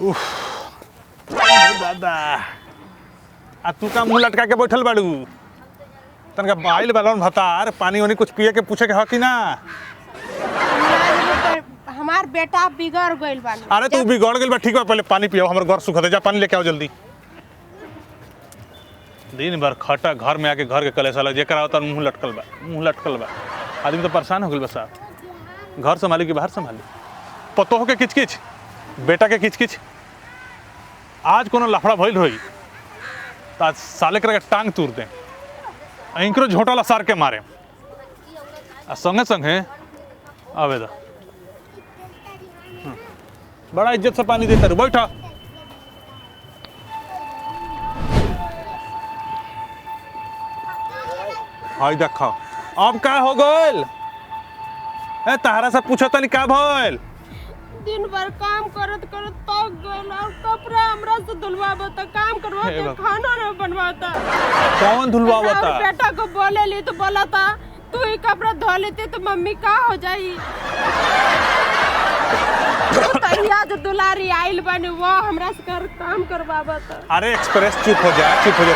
उफ दादा आ तू का मुंह लटका के बैठल बाड़ू तनका बाइल बैलन भतार पानी वानी कुछ पिए के पूछे के हकी ना। हमार बेटा बिगड़ गइल बा। अरे तू बिगड़ गइल बा ठीक बा पहले पानी पियो हमर घर सुखा दे जा पानी लेके आओ जल्दी। दिन भर खटा घर में आके घर के कलेश अलग जेकरा होता मुंह लटकल बा आदमी तो परेशान हो गइल बा साहब। घर संभाली कि बाहर संभाली पतोह के किचकिच बेटा के किचकिच आज कोनो लफड़ा भइल होई तो आज साले कर के टांग तूर दे इंकरो झोटाला सार के मारे आ संगे संगे आवेदा बड़ा इज्जत से पानी देता रू बैठा। हाय देखा अब का हो गइल ए तहरा से पूछो तनी का भइल। दिन भर काम करत करत थक गइल और कपड़ा हमरा से धुलवाबो त काम करवा के खाना न बनवाता। कौन धुलवावता? और बेटा को बोले ली तो बोला था तू ही कपड़ा धो लेती तो मम्मी का हो जाई। तैया जो दुलारी आइल बने वो हमरा से कर काम करवावता। अरे एक्सप्रेस चुप हो जा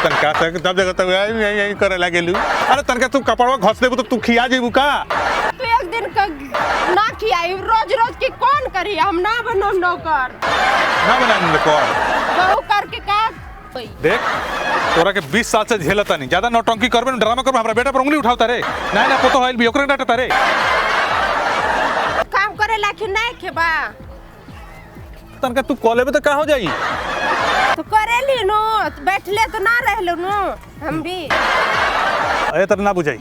तनका तक जब जगह तक यही करे लागेलू। अरे तनका तू कपड़वा घस देबू तो तू खिया जेबू का? तू एक दिन का ना खियाई रोज रोज की कौन करी हम ना बनो नौकर ना बनाने नौकर बहू करके का देख तोरा के 20 साल से झेलता नहीं ज्यादा नौटंकी करबे न ड्रामा करबे हमरा बेटा पर उंगली उठावता रे ना पोतो होइल भी ओकरे डांटता रे काम करे लाखी नहीं खेबा तनका तू कॉलेज में तो का हो जाई तो करेली नो बैठले तो ना रहलो नो हम भी अरे तर ना बुझाई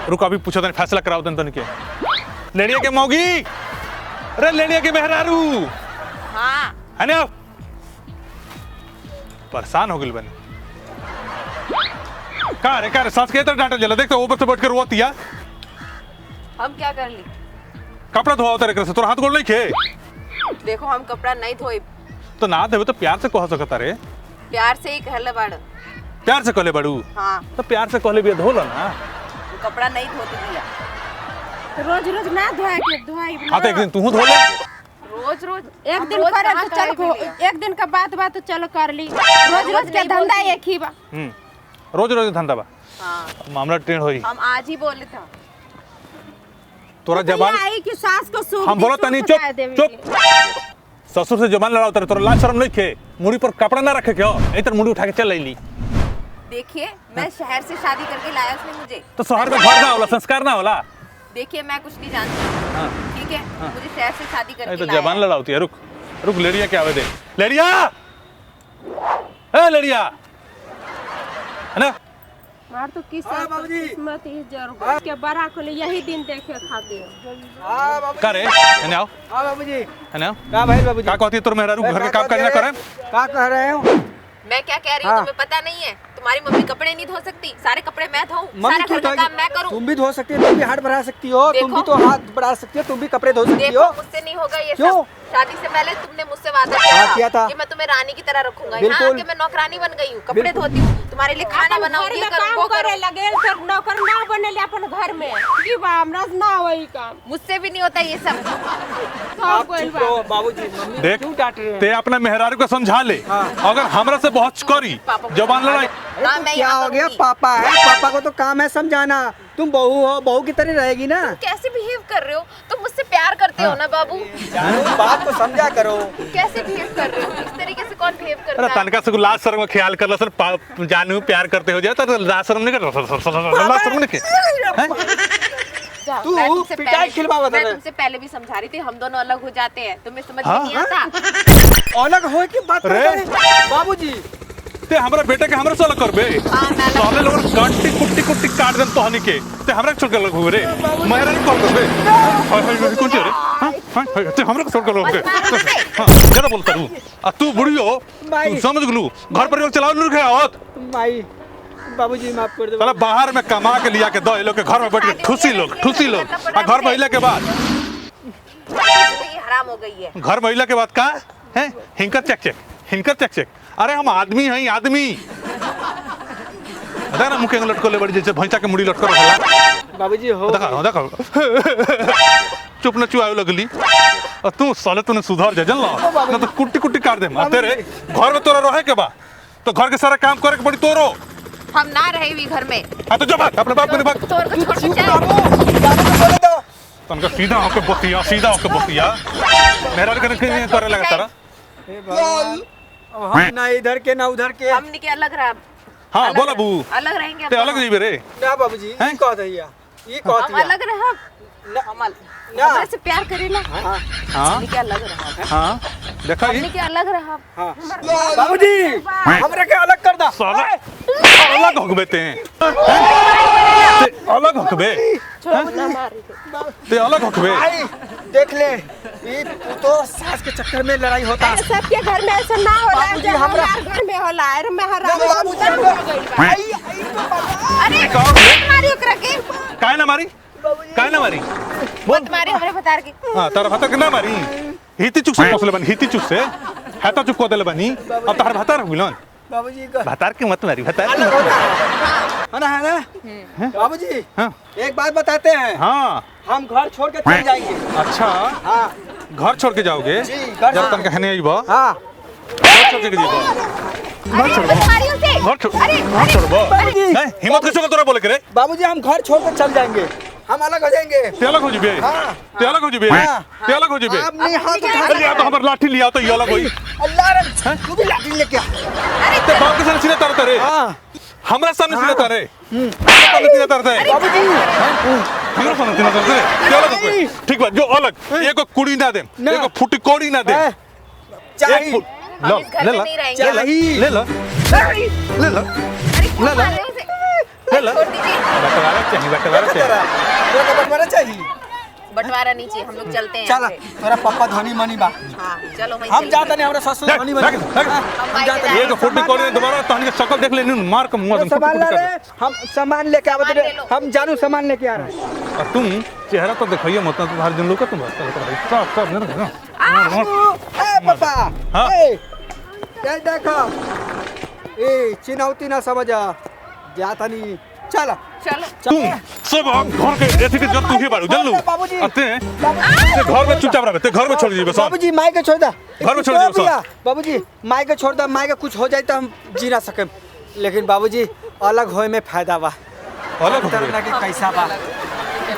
रुक अभी पूछो तने फैसला कराओ तन के लेड़िया के मौगी अरे लेड़िया के मेहरारू हां है ना परेशान हो गइल बने का रे सास के तर डांटल जला देख तो ऊपर से बैठ के रोतिया हम क्या कर ली कपड़ा धोआ उतर कर से तोर हाथ गोड़ नहीं खे देखो हम कपड़ा नहीं धोए तो ना देवे तो प्यार से कह सकता रे प्यार से ही कहले बाड़ प्यार से कहले बड़ू हाँ तो प्यार से कहले भी धोला ना कपड़ा नहीं धोते दिया रोज रोज ना धोए के धोई हां तो एक दिन तू धो ले रोज रोज एक दिन करे तो चल एक दिन का बात चलो कर ली रोज के धंधा एक ही बा रोज धंधा बा हां मामला टेढ़ होई हम आज ही बोले था तोरा जबान आई कि सास को सूख हम बोलो तनी चुप ससुर से जबान लड़ाओ तोरा लाज शर्म नहीं खे मुड़ी पर कपड़ा ना रखे क्यों इधर मुड़ी उठा के चल लेली। देखिए मैं शहर से शादी करके लाया उसने मुझे तो शहर में घर ना होला संस्कार ना होला। देखिए मैं कुछ नहीं जानती ठीक है मुझे शहर से शादी करके तो जबान लड़ाओती है रुक लेड़िया क्या आवे दे लेड़िया ए लेड़िया है ना मार तो किस्मत ही जरूर के बड़ा को यही दिन देखे खातिर हां बाबूजी करे है आओ हां बाबूजी है ना का भाई बाबूजी का कहती तुम मेहरा घर के काम करना करे का कह रहे हो मैं क्या कह रही हूँ तुम्हें पता नहीं है तुम्हारी मम्मी कपड़े नहीं धो सकती सारे कपड़े मैं धोऊं सारा घर का काम मैं करूं तुम भी धो सकती हो तुम भी हाथ बढ़ा सकती हो तुम भी तो हाथ बढ़ा सकती हो तुम भी कपड़े धो सकती हो मुझसे नहीं होगा ये क्यों? सब शादी से पहले तुमने मुझसे वादा किया था कि मैं तुम्हें रानी की तरह रखूंगा बिल्कुल। यहाँ कि मैं नौकरानी बन गई हूँ कपड़े धोती हूँ तुम्हारे लिए खाना बनाऊंगी ये करूँ वो करे करूँ लगे फिर नौकर ना बने अपन घर में की बा हमरा से ना वही काम मुझसे भी नहीं होता ये सब सब कोई बा बाबूजी मम्मी देख क्यों डांट रहे हैं ते अपना मेहरारू को समझा ले अगर हमरा से बहुत करी जबान लड़ाई हाँ, मैं क्या यहाँ हो गया करूंगी। पापा है पापा को तो काम है समझाना तुम बहू हो बहू की तरह रहेगी ना कैसे बिहेव कर रहे हो तुम मुझसे प्यार करते हो ना बाबू जानू बात को समझा करो कैसे बिहेव कर रहे हो इस तरीके से कौन बिहेव अरे करता है तनका से लाज शर्म का ख्याल कर लसन जानू प्यार करते हो जाए तो लाज शर्म नहीं कर लाज शर्म नहीं के जाओ, तू मैं तुमसे पिटाई पहले- खिलवावा मैं था। तुमसे पहले भी समझा रही थी हम दोनों अलग हो जाते हैं तुम्हें समझ हाँ? नहीं आता अलग हो की बात अरे। करते हैं बाबूजी ते हमरा बेटे के हमरा से अलग करबे हाँ, मैं अलग साले लोग काटी कुट्टी काट देन तोहनी के ते हमरा छोड़ के अलग हो रे मेहरा नहीं कॉल करबे हाय हाय कौन रे हां हाय ते हमरा छोड़ के अलग हो हां ज्यादा बोलता हूं आ तू बुढ़ी हो तू समझ गलू घर पर चलाओ नहीं रखे आवत माई बाबूजी माफ कर दो साला बाहर में कमा के लिया के दो ये लोग के घर में बैठ के ठुसी लोग आ घर में अइला के बाद जिंदगी हराम हो गई है घर में अइला के बाद का है हिंकर चेक चेक अरे हम आदमी हैं आदमी देखा ना मुके लटको ले बड़ी जैसे भैंसा के मुड़ी लटको रखला बाबूजी हो देखा चुप न चुआवे लगली और तू साले तूने सुधार जा जानला ना तो कुट्टी कुट्टी काट दे मार तेरे घर में तोरा रहे के बा तो घर के सारा काम करे के पड़ी तोरो। हम ना रहे भी घर में। हां तो जा भाग अपने बाप के भाग। तोर को छोड़ के जा। बोले दो तनका सीधा होके बतिया मेरा करे लगा तारा। हे भगवान हम ना इधर के ना उधर के। हमनी के अलग रहा। हां अलग बोला बू अलग रहेंगे। ते अलग जीबे रे ना बाबूजी ई कहत हैया ई कहत हम हैया अलग रहा। ना हमरा से प्यार करेला। हां हमनी के अलग रहा। हां देखा हमनी के अलग रहा। हां बाबूजी हमरा के अलग कर दा। साला अलग होकबे ते अलग होकबे छोड़ ना मारी। ते अलग होकबे। भाई देख ले ई तो सास के चक्कर में लड़ाई होता है। सबके घर में ऐसा ना होला बाबूजी, जो हमरा- हमार घर में होला। अरे मैं हरा ना बाबूजी आई अरे मत मारी ओकरा के। काहे ना मारी मत मारी हमरे बता के। हां तारा भाता के ना मारी हिती चुक से पोसले बनी हिती चुक से हाता चुक को देले बनी अब तार भाता रह मिलन बाबूजी का भातार के मत मारी भातार के अलग मत होता मारी। है ना बाबूजी हां एक बात बताते हैं हां हम घर छोड़ के चल जाएंगे। अच्छा हाँ घर छोड़ के जाओगे जी, घर जब छोड़- तक कहने आइबो हाँ घर छोड़ के जीबो अरे मत मारी उसे। घर छोड़ अरे घर छोड़बो बाबूजी नहीं हिम्मत कैसे तोरा बोले करे बाबूजी हम घर छोड़ के चल जाएंगे। हम अलग हो जाएंगे। ते अलग हो जीबे हाँ। ते अलग हो जीबे हाँ। ते अलग हो जीबे आप नहीं हाथ उठा अरे या तो हमर लाठी लिया तो ये अलग होई अल्लाह रे तू भी लाठी लेके आ। ते बाप के सामने सीधा तार तारे हाँ हमरा सामने सीधा तारे हमरा सामने सीधा तारते बाबूजी हमरा सामने सीधा तारते ते अलग हो गए। ठीक बा जो अलग एगो कुड़ी ना दे ना। एगो फुटी कोड़ी ना दे एक चाहिए फुट हम इस घर में नहीं रहेंगे। ले लो ले लो अरे क्यों ले लो। मार रहे हो उसे? ले लो छोड़ दीजिए। बटवारा चाहिए बटवारा चाहिए तेरा तेरा का बंटवारा चाहिए। बंटवारा नहीं चाहिए। हम लोग चलते हैं चल यहाँ से। तेरा पापा धनी मनी बा हाँ चलो वहीं हम चलते जाते नहीं हमरा ससुर देख, धनी देख, बनी देख। हम जाते नहीं। ये जो फुटी कोड़ी दोबारा तहनी के शकल देख लेनी मार के मुंह तो दम सामान ला रहे हम सामान लेके आवत सामान रहे ले लो। हम जानू सामान लेके आ रहे हैं। और तुम चेहरा तो दिखाइए मत तो हर दिन लोग का तुम सब ए पापा हाँ। ए ये देखो ए चिनौती ना समझा जाता नहीं चल चलो तुम सब घर के एथी के जब तू ही बाड़ू जल्लू बाबूजी। अते ते घर में चुपचाप रह ते घर में छोड़ दीजिए बस बाबूजी माई के छोड़ दा घर में छोड़ दियो सब। बाबूजी माई के छोड़ दा माई के कुछ हो जाए तो हम जी ना सके लेकिन बाबूजी अलग होए में फायदा बा अलग हो तरना गए के कैसा बा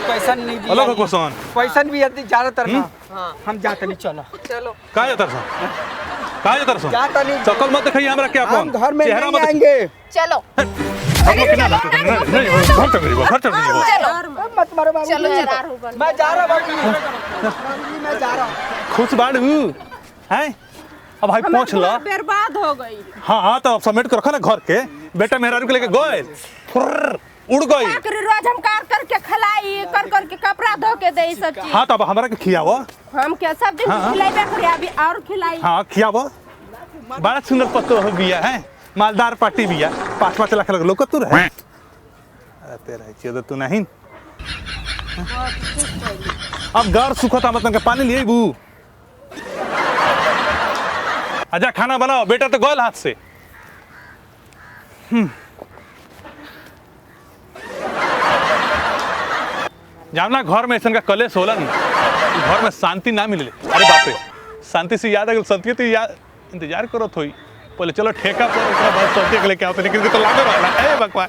पैसा नहीं भी अलग हो कोसन पैसा भी यदि ज्यादातर ना हम जाते नहीं चलो चलो का जातर सो का जातर सो जाता नहीं शकल मत दिखाइए हमरा क्या हम अपन घर में चेहरा नहीं मत आएंगे चलो हम लोग के ना नहीं घर चल रही घर चल रही चलो मत मारो बाबूजी चलो चलो मैं जा रहा बाबूजी बाबूजी मैं जा रहा हूँ खुश बाड़ू हैं अब भाई पहुंच ला बर्बाद हो गई। हाँ हाँ तो समेट कर रखा ना घर के बेटा मेहरा के लेके गए उड़ गई आखिर रोज हम कार करके खिलाई कर के कपड़ा धो के दे सब चीज। हाँ तब हमरा के खियावो हम क्या सब दिन हाँ। खिलाइबे करे अभी और खिलाई। हाँ खियावो बड़ा सुंदर पत्तो हो बिया है मालदार पार्टी बिया 5-5 लाख लग लोग तू रहे तेरा चीज तू नहीं अब घर सुखता मतलब के पानी लिए बू आजा खाना बनाओ बेटा तो गोल हाथ से जानना घर में ऐसा का कलेश होला नहीं घर में शांति ना मिले अरे बाप रे शांति से याद आ गई सत्य तो याद इंतजार करो थोड़ी पहले चलो ठेका पर शांति के लेके आओ लेकिन तो लागो वाला ए भगवान